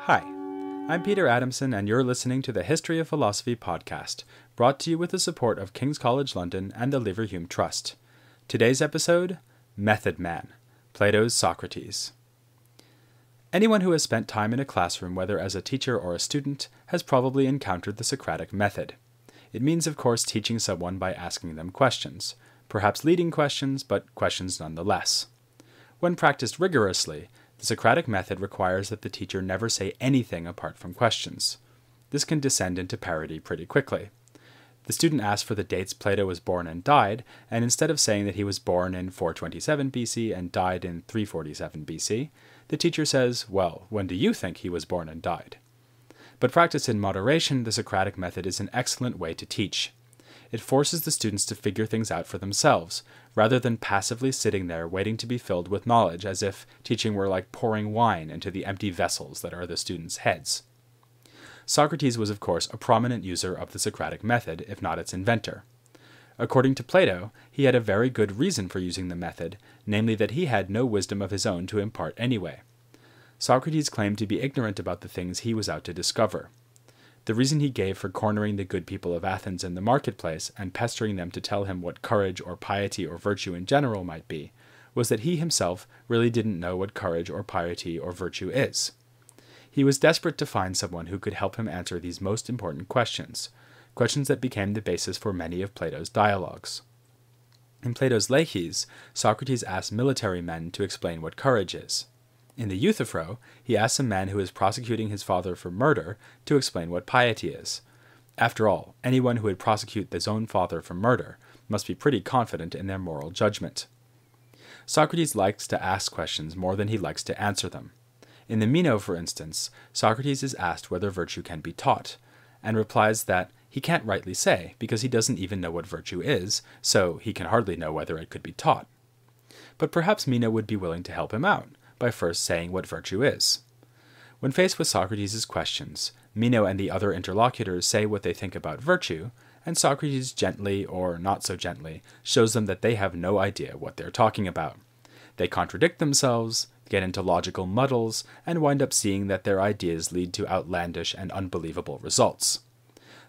Hi, I'm Peter Adamson, and you're listening to the History of Philosophy podcast, brought to you with the support of King's College London and the Leverhulme Trust. Today's episode, Method Man, Plato's Socrates. Anyone who has spent time in a classroom, whether as a teacher or a student, has probably encountered the Socratic method. It means, of course, teaching someone by asking them questions, perhaps leading questions, but questions nonetheless. When practiced rigorously, the Socratic method requires that the teacher never say anything apart from questions. This can descend into parody pretty quickly. The student asks for the dates Plato was born and died, and instead of saying that he was born in 427 BC and died in 347 BC, the teacher says, "Well, when do you think he was born and died?" But practiced in moderation, the Socratic method is an excellent way to teach. It forces the students to figure things out for themselves, rather than passively sitting there waiting to be filled with knowledge, as if teaching were like pouring wine into the empty vessels that are the students' heads. Socrates was, of course, a prominent user of the Socratic method, if not its inventor. According to Plato, he had a very good reason for using the method, namely that he had no wisdom of his own to impart anyway. Socrates claimed to be ignorant about the things he was out to discover. The reason he gave for cornering the good people of Athens in the marketplace and pestering them to tell him what courage or piety or virtue in general might be, was that he himself really didn't know what courage or piety or virtue is. He was desperate to find someone who could help him answer these most important questions, questions that became the basis for many of Plato's dialogues. In Plato's Laches, Socrates asked military men to explain what courage is. In the Euthyphro, he asks a man who is prosecuting his father for murder to explain what piety is. After all, anyone who would prosecute his own father for murder must be pretty confident in their moral judgment. Socrates likes to ask questions more than he likes to answer them. In the Meno, for instance, Socrates is asked whether virtue can be taught, and replies that he can't rightly say because he doesn't even know what virtue is, so he can hardly know whether it could be taught. But perhaps Meno would be willing to help him out by first saying what virtue is. When faced with Socrates' questions, Meno and the other interlocutors say what they think about virtue, and Socrates gently, or not so gently, shows them that they have no idea what they're talking about. They contradict themselves, get into logical muddles, and wind up seeing that their ideas lead to outlandish and unbelievable results.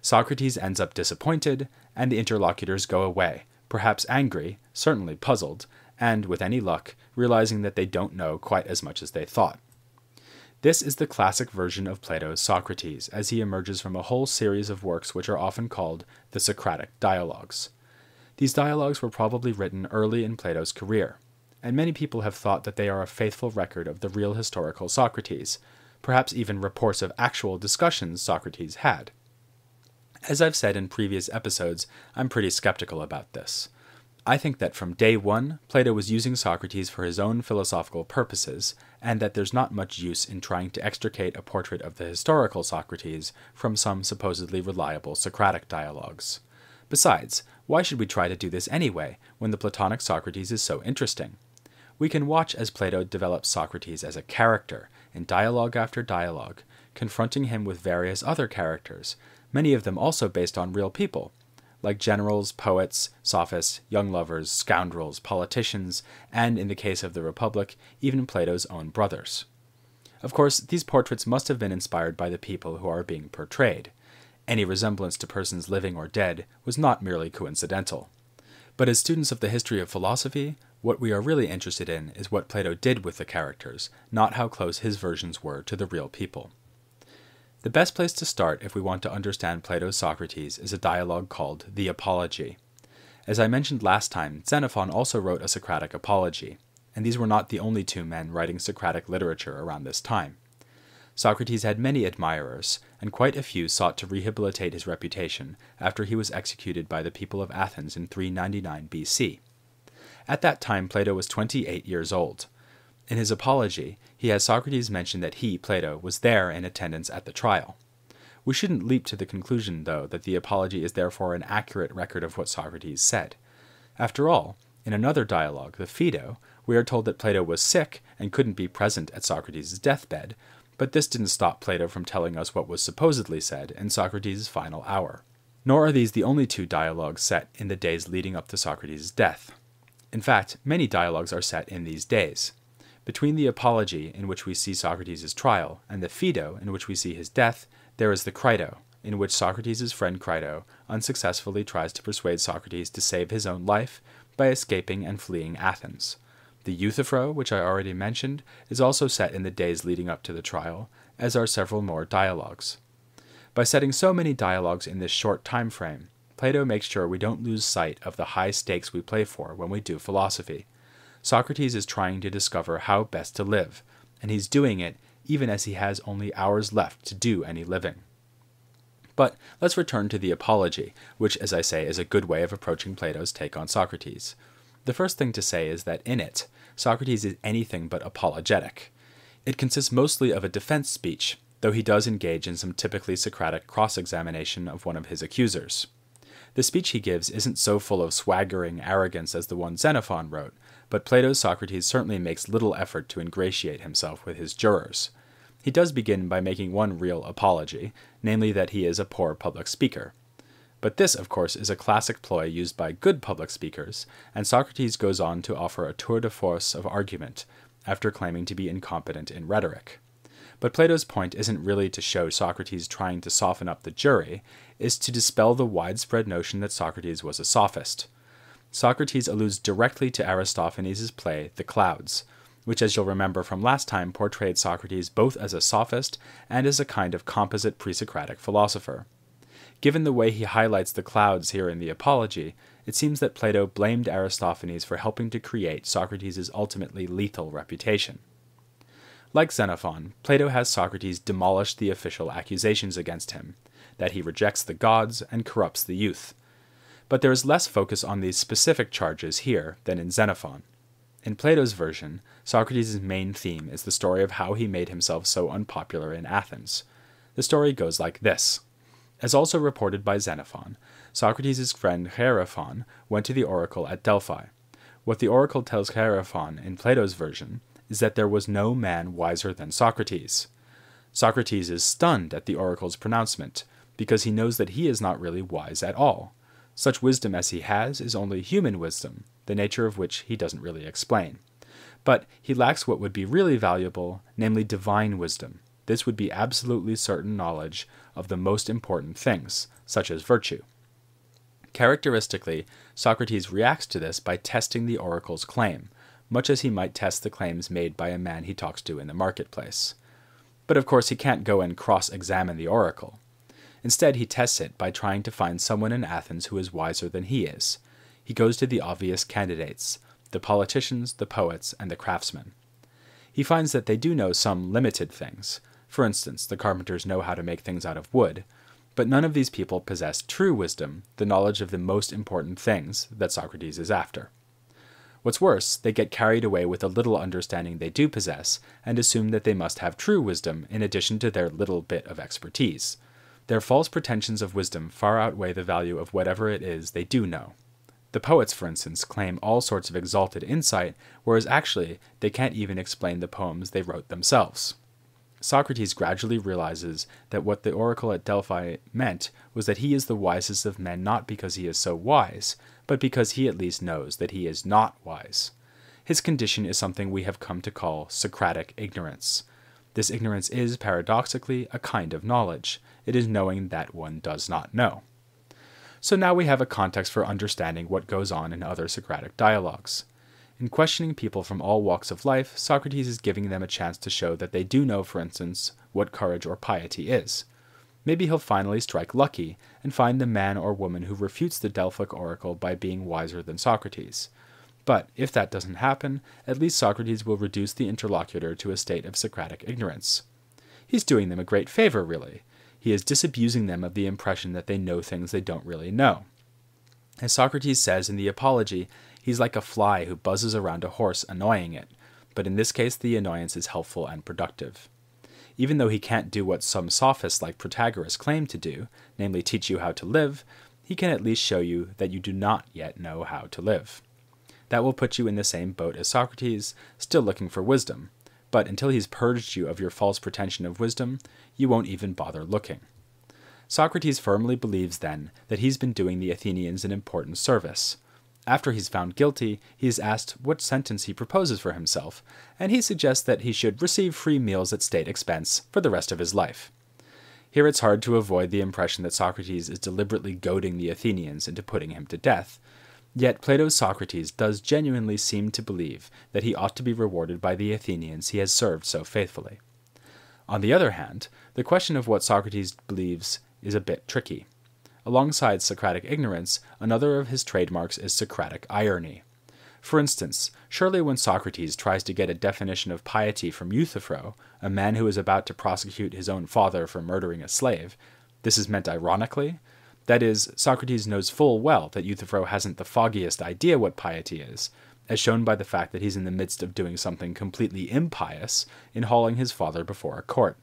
Socrates ends up disappointed, and the interlocutors go away, perhaps angry, certainly puzzled, and, with any luck, realizing that they don't know quite as much as they thought. This is the classic version of Plato's Socrates, as he emerges from a whole series of works which are often called the Socratic dialogues. These dialogues were probably written early in Plato's career, and many people have thought that they are a faithful record of the real historical Socrates, perhaps even reports of actual discussions Socrates had. As I've said in previous episodes, I'm pretty skeptical about this. I think that from day one, Plato was using Socrates for his own philosophical purposes, and that there's not much use in trying to extricate a portrait of the historical Socrates from some supposedly reliable Socratic dialogues. Besides, why should we try to do this anyway, when the Platonic Socrates is so interesting? We can watch as Plato develops Socrates as a character, in dialogue after dialogue, confronting him with various other characters, many of them also based on real people, like generals, poets, sophists, young lovers, scoundrels, politicians, and, in the case of the Republic, even Plato's own brothers. Of course, these portraits must have been inspired by the people who are being portrayed. Any resemblance to persons living or dead was not merely coincidental. But as students of the history of philosophy, what we are really interested in is what Plato did with the characters, not how close his versions were to the real people. The best place to start if we want to understand Plato's Socrates is a dialogue called the Apology. As I mentioned last time, Xenophon also wrote a Socratic apology, and these were not the only two men writing Socratic literature around this time. Socrates had many admirers, and quite a few sought to rehabilitate his reputation after he was executed by the people of Athens in 399 BC. At that time, Plato was 28 years old. In his apology, he has Socrates mention that he, Plato, was there in attendance at the trial. We shouldn't leap to the conclusion, though, that the apology is therefore an accurate record of what Socrates said. After all, in another dialogue, the Phaedo, we are told that Plato was sick and couldn't be present at Socrates' deathbed, but this didn't stop Plato from telling us what was supposedly said in Socrates' final hour. Nor are these the only two dialogues set in the days leading up to Socrates' death. In fact, many dialogues are set in these days. Between the Apology, in which we see Socrates' trial, and the Phaedo, in which we see his death, there is the Crito, in which Socrates' friend Crito unsuccessfully tries to persuade Socrates to save his own life by escaping and fleeing Athens. The Euthyphro, which I already mentioned, is also set in the days leading up to the trial, as are several more dialogues. By setting so many dialogues in this short time frame, Plato makes sure we don't lose sight of the high stakes we play for when we do philosophy. Socrates is trying to discover how best to live, and he's doing it even as he has only hours left to do any living. But let's return to the Apology, which, as I say, is a good way of approaching Plato's take on Socrates. The first thing to say is that in it, Socrates is anything but apologetic. It consists mostly of a defense speech, though he does engage in some typically Socratic cross-examination of one of his accusers. The speech he gives isn't so full of swaggering arrogance as the one Xenophon wrote, but Plato's Socrates certainly makes little effort to ingratiate himself with his jurors. He does begin by making one real apology, namely that he is a poor public speaker. But this, of course, is a classic ploy used by good public speakers, and Socrates goes on to offer a tour de force of argument, after claiming to be incompetent in rhetoric. But Plato's point isn't really to show Socrates trying to soften up the jury, is to dispel the widespread notion that Socrates was a sophist. Socrates alludes directly to Aristophanes' play The Clouds, which, as you'll remember from last time, portrayed Socrates both as a sophist and as a kind of composite pre-Socratic philosopher. Given the way he highlights the clouds here in the Apology, it seems that Plato blamed Aristophanes for helping to create Socrates' ultimately lethal reputation. Like Xenophon, Plato has Socrates demolish the official accusations against him, that he rejects the gods and corrupts the youth. But there is less focus on these specific charges here than in Xenophon. In Plato's version, Socrates' main theme is the story of how he made himself so unpopular in Athens. The story goes like this. As also reported by Xenophon, Socrates' friend Chaerephon went to the oracle at Delphi. What the oracle tells Chaerephon in Plato's version is that there was no man wiser than Socrates. Socrates is stunned at the oracle's pronouncement, because he knows that he is not really wise at all. Such wisdom as he has is only human wisdom, the nature of which he doesn't really explain. But he lacks what would be really valuable, namely divine wisdom. This would be absolutely certain knowledge of the most important things, such as virtue. Characteristically, Socrates reacts to this by testing the oracle's claim, much as he might test the claims made by a man he talks to in the marketplace. But of course he can't go and cross-examine the oracle. Instead, he tests it by trying to find someone in Athens who is wiser than he is. He goes to the obvious candidates, the politicians, the poets, and the craftsmen. He finds that they do know some limited things. For instance, the carpenters know how to make things out of wood, but none of these people possess true wisdom, the knowledge of the most important things that Socrates is after. What's worse, they get carried away with the little understanding they do possess, and assume that they must have true wisdom in addition to their little bit of expertise. Their false pretensions of wisdom far outweigh the value of whatever it is they do know. The poets, for instance, claim all sorts of exalted insight, whereas actually they can't even explain the poems they wrote themselves. Socrates gradually realizes that what the oracle at Delphi meant was that he is the wisest of men not because he is so wise, but because he at least knows that he is not wise. His condition is something we have come to call Socratic ignorance. This ignorance is, paradoxically, a kind of knowledge. It is knowing that one does not know. So now we have a context for understanding what goes on in other Socratic dialogues. In questioning people from all walks of life, Socrates is giving them a chance to show that they do know, for instance, what courage or piety is. Maybe he'll finally strike lucky and find the man or woman who refutes the Delphic oracle by being wiser than Socrates. But if that doesn't happen, at least Socrates will reduce the interlocutor to a state of Socratic ignorance. He's doing them a great favor, really. He is disabusing them of the impression that they know things they don't really know. As Socrates says in the Apology, he's like a fly who buzzes around a horse, annoying it, but in this case the annoyance is helpful and productive. Even though he can't do what some sophists like Protagoras claim to do, namely teach you how to live, he can at least show you that you do not yet know how to live. That will put you in the same boat as Socrates, still looking for wisdom, but until he's purged you of your false pretension of wisdom, you won't even bother looking. Socrates firmly believes, then, that he's been doing the Athenians an important service. After he's found guilty, he is asked what sentence he proposes for himself, and he suggests that he should receive free meals at state expense for the rest of his life. Here it's hard to avoid the impression that Socrates is deliberately goading the Athenians into putting him to death, yet Plato's Socrates does genuinely seem to believe that he ought to be rewarded by the Athenians he has served so faithfully. On the other hand, the question of what Socrates believes is a bit tricky. Alongside Socratic ignorance, another of his trademarks is Socratic irony. For instance, surely when Socrates tries to get a definition of piety from Euthyphro, a man who is about to prosecute his own father for murdering a slave, this is meant ironically? That is, Socrates knows full well that Euthyphro hasn't the foggiest idea what piety is, as shown by the fact that he's in the midst of doing something completely impious in hauling his father before a court.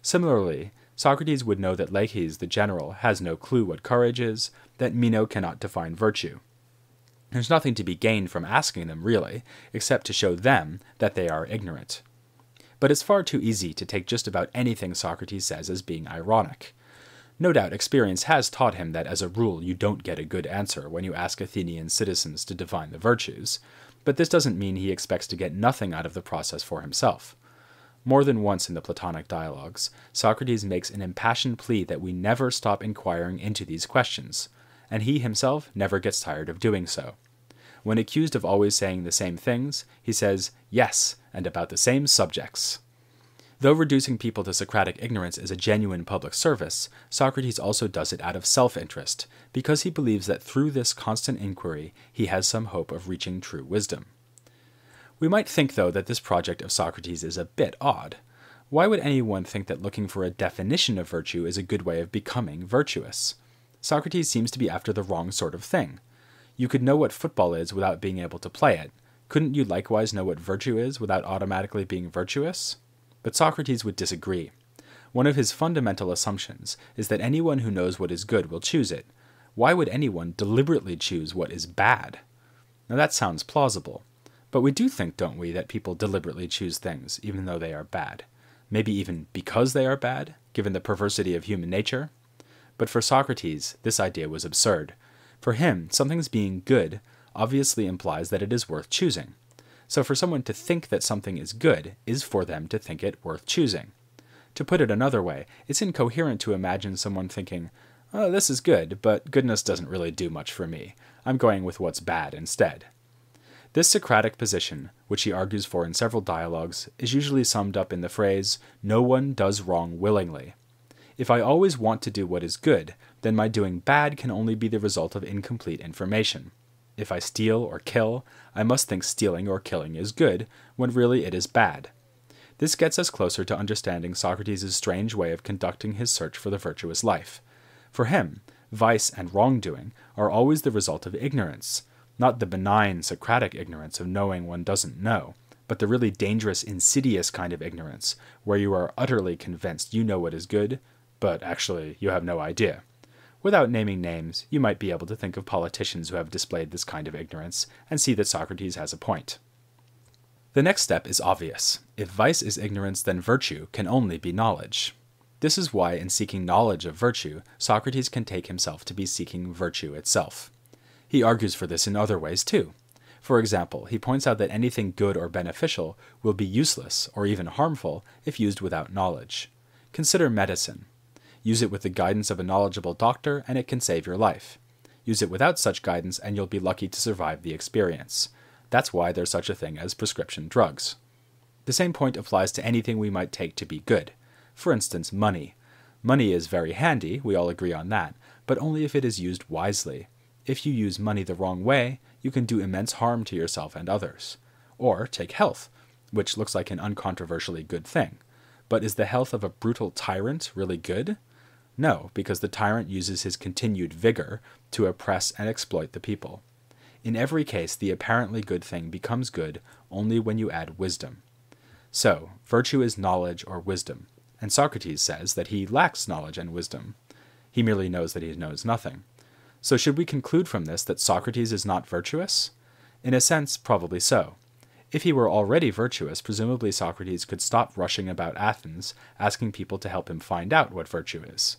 Similarly, Socrates would know that Laches, the general, has no clue what courage is, that Meno cannot define virtue. There's nothing to be gained from asking them, really, except to show them that they are ignorant. But it's far too easy to take just about anything Socrates says as being ironic. No doubt experience has taught him that as a rule you don't get a good answer when you ask Athenian citizens to define the virtues, but this doesn't mean he expects to get nothing out of the process for himself. More than once in the Platonic dialogues, Socrates makes an impassioned plea that we never stop inquiring into these questions, and he himself never gets tired of doing so. When accused of always saying the same things, he says, yes, and about the same subjects. Though reducing people to Socratic ignorance is a genuine public service, Socrates also does it out of self-interest, because he believes that through this constant inquiry he has some hope of reaching true wisdom. We might think, though, that this project of Socrates is a bit odd. Why would anyone think that looking for a definition of virtue is a good way of becoming virtuous? Socrates seems to be after the wrong sort of thing. You could know what football is without being able to play it. Couldn't you likewise know what virtue is without automatically being virtuous? But Socrates would disagree. One of his fundamental assumptions is that anyone who knows what is good will choose it. Why would anyone deliberately choose what is bad? Now that sounds plausible. But we do think, don't we, that people deliberately choose things, even though they are bad. Maybe even because they are bad, given the perversity of human nature? But for Socrates, this idea was absurd. For him, something's being good obviously implies that it is worth choosing. So for someone to think that something is good is for them to think it worth choosing. To put it another way, it's incoherent to imagine someone thinking, oh, this is good, but goodness doesn't really do much for me. I'm going with what's bad instead. This Socratic position, which he argues for in several dialogues, is usually summed up in the phrase, no one does wrong willingly. If I always want to do what is good, then my doing bad can only be the result of incomplete information. If I steal or kill, I must think stealing or killing is good, when really it is bad. This gets us closer to understanding Socrates' strange way of conducting his search for the virtuous life. For him, vice and wrongdoing are always the result of ignorance, not the benign Socratic ignorance of knowing one doesn't know, but the really dangerous, insidious kind of ignorance, where you are utterly convinced you know what is good, but actually you have no idea. Without naming names, you might be able to think of politicians who have displayed this kind of ignorance, and see that Socrates has a point. The next step is obvious. If vice is ignorance, then virtue can only be knowledge. This is why, in seeking knowledge of virtue, Socrates can take himself to be seeking virtue itself. He argues for this in other ways too. For example, he points out that anything good or beneficial will be useless or even harmful if used without knowledge. Consider medicine. Use it with the guidance of a knowledgeable doctor and it can save your life. Use it without such guidance and you'll be lucky to survive the experience. That's why there's such a thing as prescription drugs. The same point applies to anything we might take to be good. For instance, money. Money is very handy, we all agree on that, but only if it is used wisely. If you use money the wrong way, you can do immense harm to yourself and others. Or take health, which looks like an uncontroversially good thing. But is the health of a brutal tyrant really good? No, because the tyrant uses his continued vigor to oppress and exploit the people. In every case, the apparently good thing becomes good only when you add wisdom. So, virtue is knowledge or wisdom, and Socrates says that he lacks knowledge and wisdom. He merely knows that he knows nothing. So should we conclude from this that Socrates is not virtuous? In a sense, probably so. If he were already virtuous, presumably Socrates could stop rushing about Athens, asking people to help him find out what virtue is.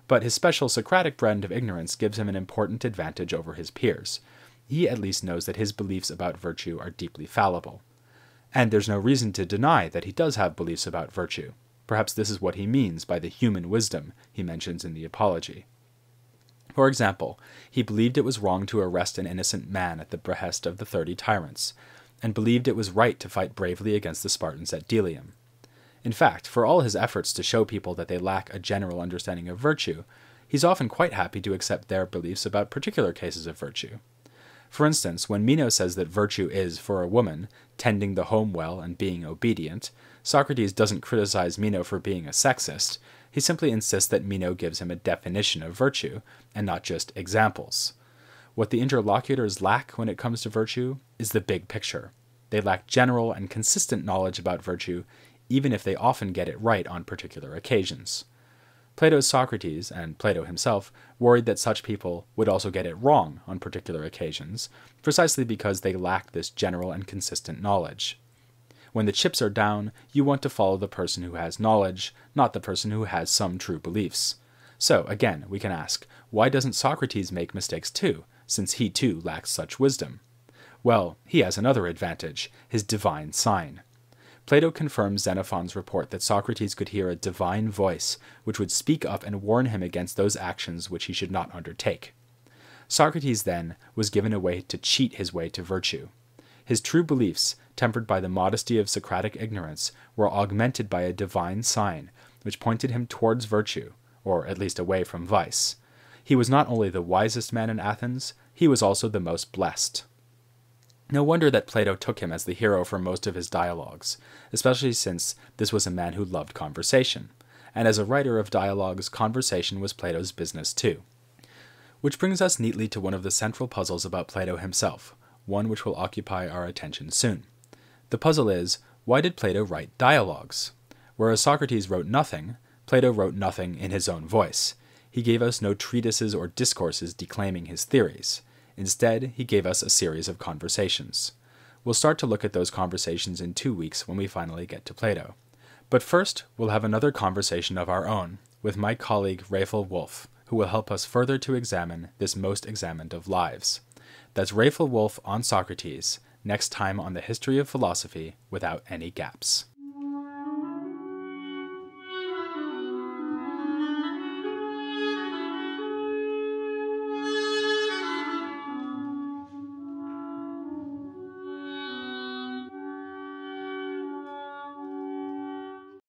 But his special Socratic brand of ignorance gives him an important advantage over his peers. he at least knows that his beliefs about virtue are deeply fallible. And there's no reason to deny that he does have beliefs about virtue. Perhaps this is what he means by the human wisdom he mentions in the Apology. For example, he believed it was wrong to arrest an innocent man at the behest of the 30 tyrants, and believed it was right to fight bravely against the Spartans at Delium. In fact, for all his efforts to show people that they lack a general understanding of virtue, he's often quite happy to accept their beliefs about particular cases of virtue. For instance, when Meno says that virtue is, for a woman, tending the home well and being obedient, Socrates doesn't criticize Meno for being a sexist. He simply insists that Meno gives him a definition of virtue, and not just examples. What the interlocutors lack when it comes to virtue is the big picture. They lack general and consistent knowledge about virtue, even if they often get it right on particular occasions. Plato's Socrates, and Plato himself, worried that such people would also get it wrong on particular occasions, precisely because they lack this general and consistent knowledge. When the chips are down, you want to follow the person who has knowledge, not the person who has some true beliefs. So, again, we can ask, why doesn't Socrates make mistakes too, since he too lacks such wisdom? Well, he has another advantage, his divine sign. Plato confirms Xenophon's report that Socrates could hear a divine voice, which would speak up and warn him against those actions which he should not undertake. Socrates, then, was given a way to cheat his way to virtue. His true beliefs, tempered by the modesty of Socratic ignorance, were augmented by a divine sign, which pointed him towards virtue, or at least away from vice. He was not only the wisest man in Athens, he was also the most blessed. No wonder that Plato took him as the hero for most of his dialogues, especially since this was a man who loved conversation, and as a writer of dialogues, conversation was Plato's business too. Which brings us neatly to one of the central puzzles about Plato himself, one which will occupy our attention soon. The puzzle is, why did Plato write dialogues? Whereas Socrates wrote nothing, Plato wrote nothing in his own voice. He gave us no treatises or discourses declaiming his theories. Instead, he gave us a series of conversations. We'll start to look at those conversations in 2 weeks when we finally get to Plato. But first, we'll have another conversation of our own with my colleague Rafel Wolf, who will help us further to examine this most examined of lives. That's Rafel Wolf on Socrates, next time on the History of Philosophy Without Any Gaps.